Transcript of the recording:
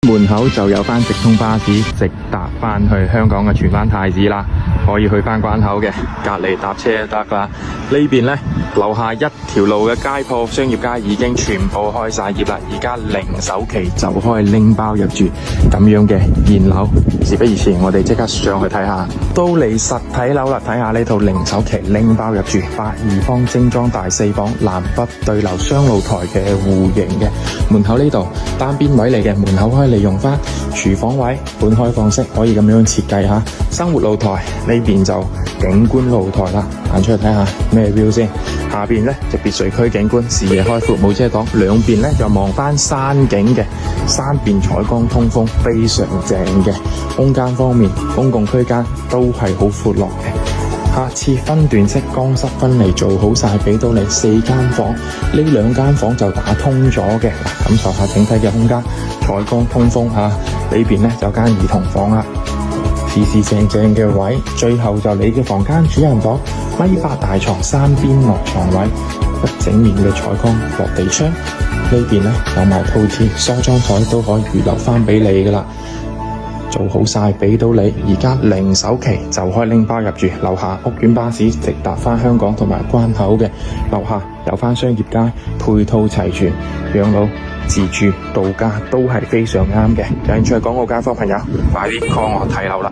門口就有翻直通巴士直達翻去香港嘅荃灣太子啦，可以去翻關口嘅，隔離搭車就得啦。呢邊呢，樓下一條路嘅街鋪商業街已經全部開晒業啦，而家零首期就可以拎包入住咁樣嘅現樓。事不宜遲，我哋即刻上去睇下。到嚟實體樓啦，睇下呢套零首期拎包入住82方精裝大4房南北對流雙露台嘅戶型嘅，門口呢度單邊位嚟嘅，門口可以利用翻廚房位半開放式，可以咁樣設計下。生活露台呢邊就景觀露台啦，行出去睇下咩 view 先。下邊呢就別墅區景觀，視野開闊冇遮擋，兩邊呢就望翻山景嘅，三邊採光通風，非常正嘅。空間方面，公共區間都係好闊落嘅。下次分段式乾濕分離做好晒，俾到你4間房，呢2間房就打通咗嘅。感受下整體嘅空間，採光通風吓。呢邊呢就間兒童房啦，四正嘅位。最後就你嘅房間主人房，1.8米大床，3邊落床位，一整面嘅採光落地窗。呢邊呢有埋套廁，梳妝台都可以預留翻俾你噶啦。做好晒俾到你，而家零首期就可以拎包入住。樓下屋苑巴士直達翻香港同埋關口嘅，樓下有翻商業街，配套齊全，養老、自住、度假都係非常啱嘅。有興趣港澳街坊朋友，快啲 call 我睇樓啦！